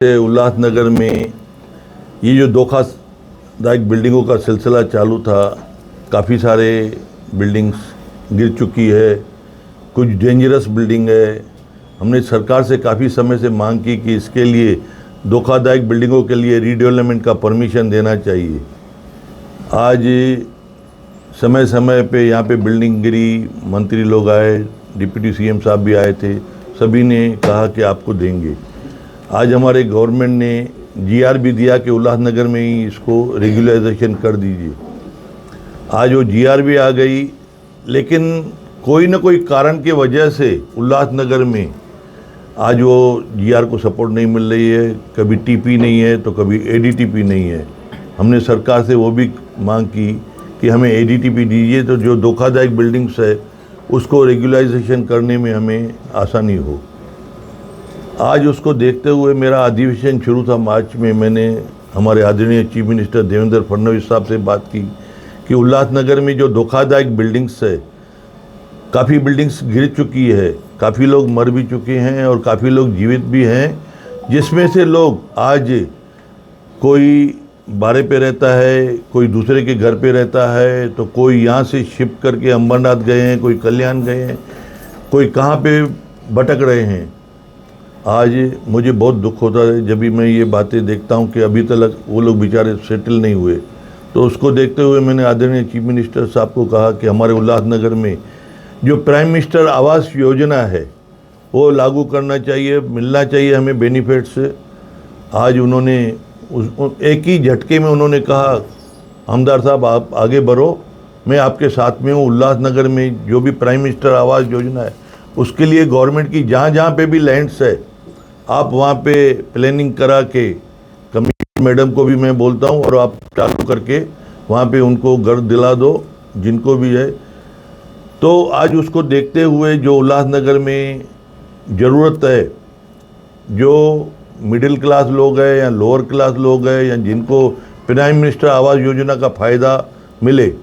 उल्लासनगर में ये जो धोखादायक बिल्डिंगों का सिलसिला चालू था, काफ़ी सारे बिल्डिंग्स गिर चुकी है, कुछ डेंजरस बिल्डिंग है। हमने सरकार से काफ़ी समय से मांग की कि इसके लिए धोखादायक बिल्डिंगों के लिए रीडेवलपमेंट का परमिशन देना चाहिए। आज समय समय पे यहाँ पे बिल्डिंग गिरी, मंत्री लोग आए, डिप्टी सीएम साहब भी आए थे, सभी ने कहा कि आपको देंगे। आज हमारे गवर्नमेंट ने जीआर भी दिया कि उल्लासनगर में ही इसको रेगुलराइजेशन कर दीजिए। आज वो जीआर भी आ गई, लेकिन कोई ना कोई कारण की वजह से उल्लासनगर में आज वो जीआर को सपोर्ट नहीं मिल रही है। कभी टीपी नहीं है तो कभी एडीटीपी नहीं है। हमने सरकार से वो भी मांग की कि हमें एडीटीपी दीजिए, तो जो धोखादायक बिल्डिंग्स है उसको रेगुलराइजेशन करने में हमें आसानी हो। आज उसको देखते हुए मेरा अधिवेशन शुरू था मार्च में। मैंने हमारे आदरणीय चीफ मिनिस्टर देवेंद्र फडणवीस साहब से बात की कि उल्लासनगर में जो धोखादायक बिल्डिंग्स है, काफ़ी बिल्डिंग्स गिर चुकी है, काफ़ी लोग मर भी चुके हैं और काफ़ी लोग जीवित भी हैं, जिसमें से लोग आज कोई बारे पे रहता है, कोई दूसरे के घर पे रहता है, तो कोई यहाँ से शिफ्ट करके अंबरनाथ गए हैं, कोई कल्याण गए हैं, कोई कहाँ पे भटक रहे हैं। आज मुझे बहुत दुख होता है जब भी मैं ये बातें देखता हूँ कि अभी तक वो लोग बेचारे सेटल नहीं हुए। तो उसको देखते हुए मैंने आदरणीय चीफ मिनिस्टर साहब को कहा कि हमारे उल्लासनगर में जो प्राइम मिनिस्टर आवास योजना है वो लागू करना चाहिए, मिलना चाहिए हमें बेनिफिट्स। आज उन्होंने एक ही झटके में उन्होंने कहा, हमदार साहब आप आगे बढ़ो, मैं आपके साथ में हूँ। उल्लासनगर में जो भी प्राइम मिनिस्टर आवास योजना है उसके लिए गवर्नमेंट की जहाँ जहाँ पे भी लैंड्स है, आप वहाँ पे प्लानिंग करा के, कमिश्नर मैडम को भी मैं बोलता हूँ, और आप चालू करके वहाँ पे उनको घर दिला दो जिनको भी है। तो आज उसको देखते हुए जो उल्लासनगर में ज़रूरत है, जो मिडिल क्लास लोग हैं या लोअर क्लास लोग हैं या जिनको प्राइम मिनिस्टर आवास योजना का फ़ायदा मिले,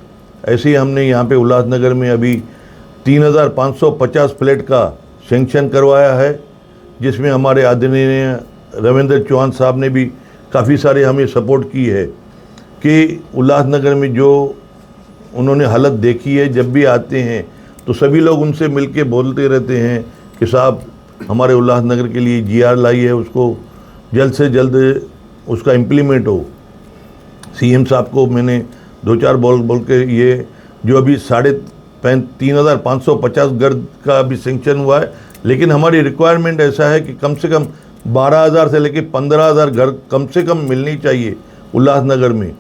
ऐसे ही हमने यहाँ पे उल्लासनगर में अभी 3550 फ्लैट का सेंक्शन करवाया है, जिसमें हमारे आदरणीय रविंद्र चौहान साहब ने भी काफ़ी सारे हमें सपोर्ट की है कि उल्लासनगर में जो उन्होंने हालत देखी है, जब भी आते हैं तो सभी लोग उनसे मिलके बोलते रहते हैं कि साहब हमारे उल्लासनगर के लिए जीआर लाई है, उसको जल्द से जल्द उसका इम्प्लीमेंट हो। सीएम साहब को मैंने 2-4 बोल के ये जो अभी 3550 घर का अभी सेंक्शन हुआ है, लेकिन हमारी रिक्वायरमेंट ऐसा है कि कम से कम 12,000 से लेकर 15,000 घर कम से कम मिलनी चाहिए उल्लासनगर में।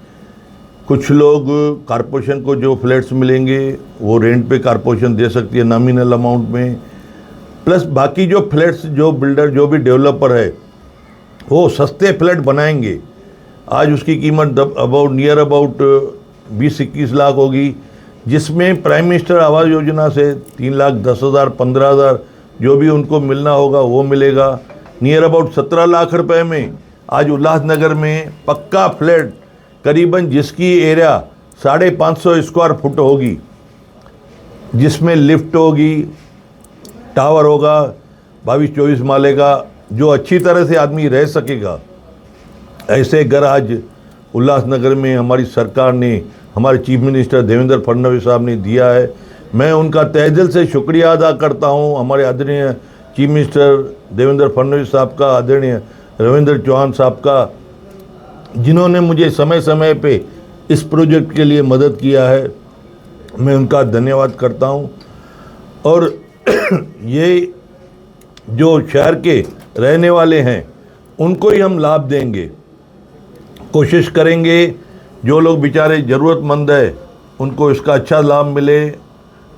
कुछ लोग कारपोरेशन को जो फ्लैट्स मिलेंगे वो रेंट पे कारपोरेशन दे सकती है नॉमिनल अमाउंट में, प्लस बाकी जो फ्लैट्स जो बिल्डर जो भी डेवलपर है वो सस्ते फ्लैट बनाएंगे। आज उसकी कीमत नियर अबाउट 20-21 लाख होगी, जिसमें प्राइम मिनिस्टर आवास योजना से 3,10,000 15,000 जो भी उनको मिलना होगा वो मिलेगा। नियर अबाउट 17 लाख रुपए में आज उल्लासनगर में पक्का फ्लैट करीबन जिसकी एरिया 550 स्क्वायर फुट होगी, जिसमें लिफ्ट होगी, टावर होगा 22-24 माले का, जो अच्छी तरह से आदमी रह सकेगा, ऐसे घर आज उल्लासनगर में हमारी सरकार ने, हमारे चीफ मिनिस्टर देवेंद्र फडणवीस साहब ने दिया है। मैं उनका तहे दिल से शुक्रिया अदा करता हूं, हमारे आदरणीय चीफ मिनिस्टर देवेंद्र फडणवीस साहब का, आदरणीय रविंद्र चौहान साहब का, जिन्होंने मुझे समय समय पे इस प्रोजेक्ट के लिए मदद किया है। मैं उनका धन्यवाद करता हूं। और ये जो शहर के रहने वाले हैं उनको ही हम लाभ देंगे, कोशिश करेंगे जो लोग बेचारे ज़रूरतमंद है उनको इसका अच्छा लाभ मिले।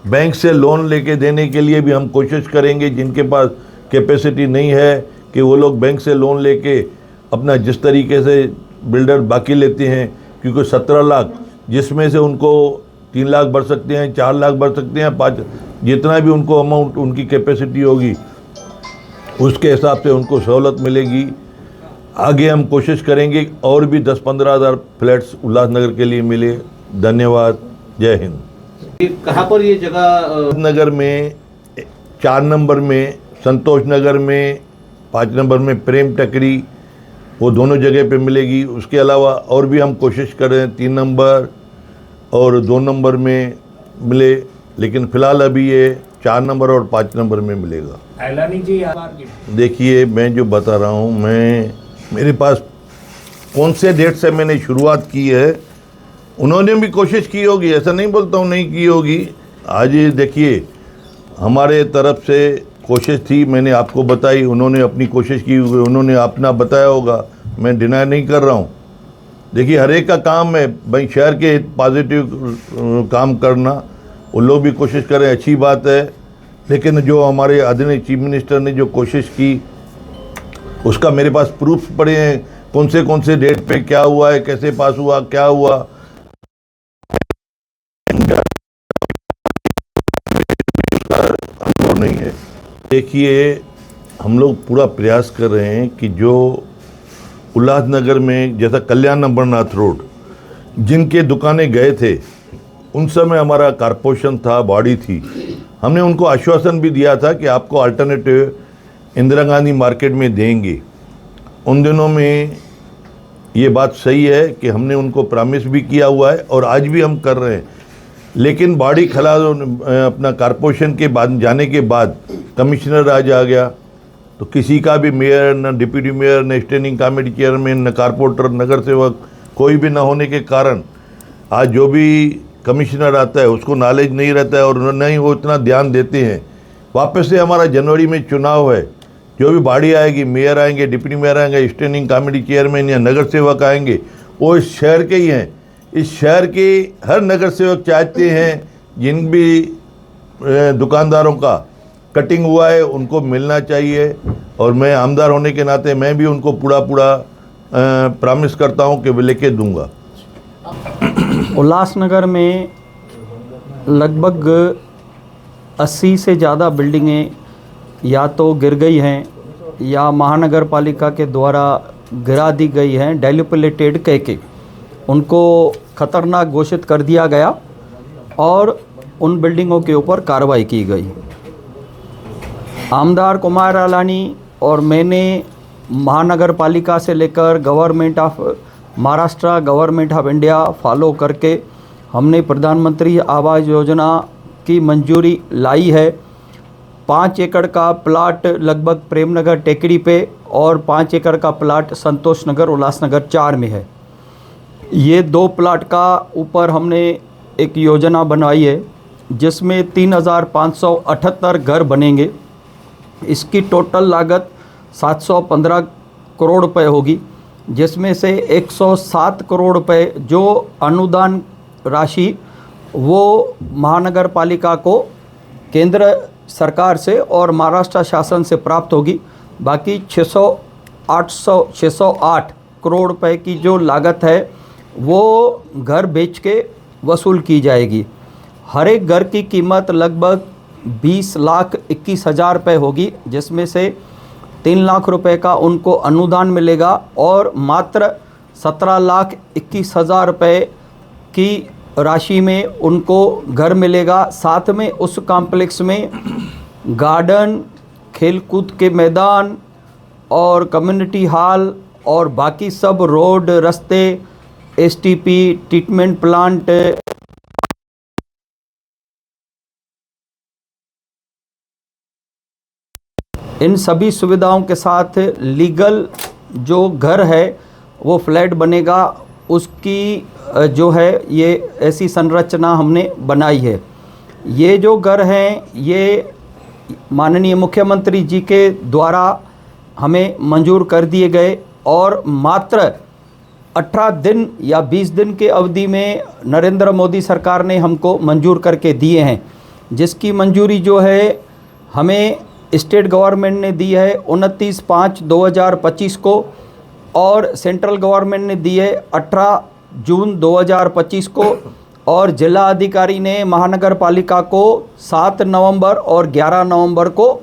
बैंक से लोन लेके देने के लिए भी हम कोशिश करेंगे, जिनके पास कैपेसिटी नहीं है कि वो लोग बैंक से लोन लेके अपना जिस तरीके से बिल्डर बाकी लेते हैं, क्योंकि 17 लाख जिसमें से उनको 3 लाख भर सकते हैं, 4 लाख भर सकते हैं, 5, जितना भी उनको अमाउंट उनकी कैपेसिटी होगी उसके हिसाब से उनको सहूलत मिलेगी। आगे हम कोशिश करेंगे और भी 10-15 हज़ार फ्लैट्स उल्लासनगर के लिए मिले। धन्यवाद। जय हिंद। कहाँ पर ये जगह? नगर में 4 नंबर में, संतोष नगर में, 5 नंबर में प्रेम टकरी, वो दोनों जगह पे मिलेगी। उसके अलावा और भी हम कोशिश कर रहे हैं 3 नंबर और 2 नंबर में मिले, लेकिन फ़िलहाल अभी ये 4 नंबर और 5 नंबर में मिलेगा। एलानी जी देखिए, मैं जो बता रहा हूँ, मेरे पास कौन से डेट से मैंने शुरुआत की है, उन्होंने भी कोशिश की होगी, ऐसा नहीं बोलता हूँ नहीं की होगी। आज ये देखिए, हमारे तरफ से कोशिश थी, मैंने आपको बताई, उन्होंने अपनी कोशिश की होगी, उन्होंने अपना बताया होगा, मैं डिनाई नहीं कर रहा हूँ। देखिए, हर एक का काम है भाई शहर के पॉजिटिव काम करना, वो लोग भी कोशिश करें, अच्छी बात है। लेकिन जो हमारे आदरणीय चीफ मिनिस्टर ने जो कोशिश की, उसका मेरे पास प्रूफ पड़े हैं, कौन से डेट पे क्या हुआ है, कैसे पास हुआ, क्या हुआ। नहीं है। देखिए, हम लोग पूरा प्रयास कर रहे हैं कि जो उल्लासनगर में, जैसा कल्याण अमरनाथ रोड, जिनके दुकानें गए थे, उन समय हमारा कारपोरेशन था, बॉडी थी, हमने उनको आश्वासन भी दिया था कि आपको अल्टरनेटिव इंदिरा गांधी मार्केट में देंगे। उन दिनों में ये बात सही है कि हमने उनको प्रॉमिस भी किया हुआ है और आज भी हम कर रहे हैं। लेकिन बॉडी खला अपना कारपोरेशन के बाद जाने के बाद कमिश्नर राज आ गया, तो किसी का भी मेयर, न डिप्टी मेयर, न स्टैंडिंग कमेटी चेयरमैन, न कारपोरेटर, नगर सेवक कोई भी ना होने के कारण आज जो भी कमिश्नर आता है उसको नॉलेज नहीं रहता है और न ही वो इतना ध्यान देते हैं। वापस से हमारा जनवरी में चुनाव है, जो भी बॉडी आएगी, मेयर आएंगे, डिप्टी मेयर आएंगे, स्टैंडिंग कमेटी चेयरमैन या नगर सेवक आएंगे, वो इस शहर के ही हैं। इस शहर के हर नगर सेवक चाहते हैं जिन भी दुकानदारों का कटिंग हुआ है उनको मिलना चाहिए, और मैं आमदार होने के नाते मैं भी उनको पूरा प्रॉमिस करता हूं कि लेके दूंगा। उल्लासनगर में लगभग 80 से ज़्यादा बिल्डिंगें या तो गिर गई हैं या महानगर पालिका के द्वारा गिरा दी गई हैं, डेलिपिलेटेड कह के उनको खतरनाक घोषित कर दिया गया और उन बिल्डिंगों के ऊपर कार्रवाई की गई। आमदार कुमार अलानी और मैंने महानगर पालिका से लेकर government of Maharashtra, government of India follow करके हमने प्रधानमंत्री आवास योजना की मंजूरी लाई है। 5 एकड़ का प्लाट लगभग प्रेमनगर टेकड़ी पे और 5 एकड़ का प्लाट संतोष नगर उल्लासनगर 4 में है। ये 2 प्लाट का ऊपर हमने एक योजना बनाई है जिसमें 3578 घर बनेंगे। इसकी टोटल लागत 715 करोड़ रुपए होगी, जिसमें से 107 करोड़ रुपए जो अनुदान राशि वो महानगर पालिका को केंद्र सरकार से और महाराष्ट्र शासन से प्राप्त होगी। बाकी 608 करोड़ रुपए की जो लागत है वो घर बेच के वसूल की जाएगी। हर एक घर की कीमत लगभग 20,21,000 रुपये होगी, जिसमें से 3 लाख रुपए का उनको अनुदान मिलेगा और मात्र 17,21,000 रुपये की राशि में उनको घर मिलेगा। साथ में उस कॉम्प्लेक्स में गार्डन, खेलकूद के मैदान और कम्युनिटी हॉल और बाकी सब रोड, रास्ते, एसटीपी, ट्रीटमेंट प्लांट, इन सभी सुविधाओं के साथ लीगल जो घर है वो फ्लैट बनेगा। उसकी जो है ये ऐसी संरचना हमने बनाई है। ये जो घर हैं ये माननीय मुख्यमंत्री जी के द्वारा हमें मंजूर कर दिए गए और मात्र 18 दिन या 20 दिन के अवधि में नरेंद्र मोदी सरकार ने हमको मंजूर करके दिए हैं, जिसकी मंजूरी जो है हमें स्टेट गवर्नमेंट ने दी है 29/5/2025 को और सेंट्रल गवर्नमेंट ने दी है 18 जून 2025 को और जिला अधिकारी ने महानगर पालिका को 7 नवंबर और 11 नवंबर को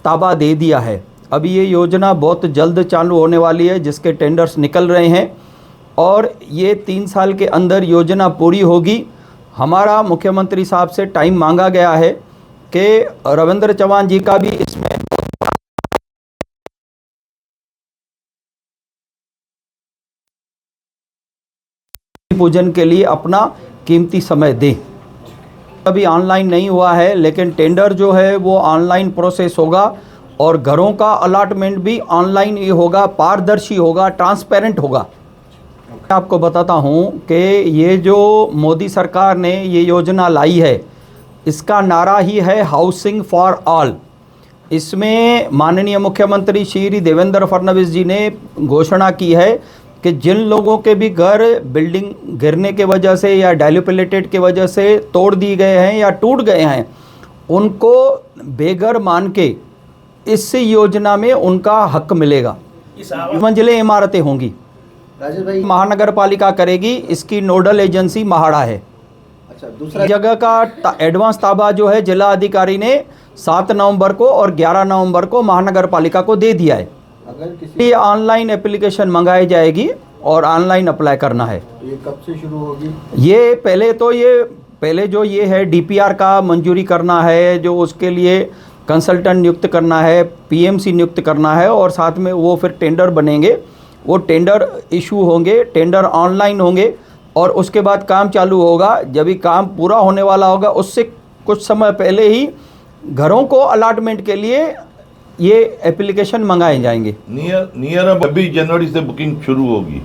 ताबा दे दिया है। अभी ये योजना बहुत जल्द चालू होने वाली है, जिसके टेंडर्स निकल रहे हैं और ये 3 साल के अंदर योजना पूरी होगी। हमारा मुख्यमंत्री साहब से टाइम मांगा गया है कि रविंद्र चौहान जी का भी इसमें पूजन के लिए अपना कीमती समय दें। अभी ऑनलाइन नहीं हुआ है, लेकिन टेंडर जो है वो ऑनलाइन प्रोसेस होगा और घरों का अलॉटमेंट भी ऑनलाइन ही होगा, पारदर्शी होगा, ट्रांसपेरेंट होगा। मैं आपको बताता हूँ कि ये जो मोदी सरकार ने ये योजना लाई है, इसका नारा ही है हाउसिंग फॉर ऑल। इसमें माननीय मुख्यमंत्री श्री देवेंद्र फडणवीस जी ने घोषणा की है कि जिन लोगों के भी घर बिल्डिंग गिरने के वजह से या डाइल्यूपिलेटेड के वजह से तोड़ दिए गए हैं या टूट गए हैं, उनको बेघर मान के इस योजना में उनका हक मिलेगा। मंजिलें इमारतें होंगी, राजेश भाई। महानगर पालिका करेगी, इसकी नोडल एजेंसी महाड़ा है। अच्छा, दूसरा जगह का एडवांस ताबा जो है जिला अधिकारी ने 7 नवंबर को और 11 नवंबर को महानगर पालिका को दे दिया है। अगर किसी ये ऑनलाइन एप्लीकेशन मंगाई जाएगी और ऑनलाइन अप्लाई करना है। ये कब से शुरू होगी? ये पहले जो ये है डीपीआर का मंजूरी करना है, जो उसके लिए कंसल्टेंट नियुक्त करना है, पीएमसी नियुक्त करना है और साथ में वो फिर टेंडर बनेंगे, वो टेंडर इशू होंगे, टेंडर ऑनलाइन होंगे और उसके बाद काम चालू होगा। जब ही काम पूरा होने वाला होगा उससे कुछ समय पहले ही घरों को अलॉटमेंट के लिए ये एप्लीकेशन मंगाए जाएंगे। नियर 26 जनवरी से बुकिंग शुरू होगी।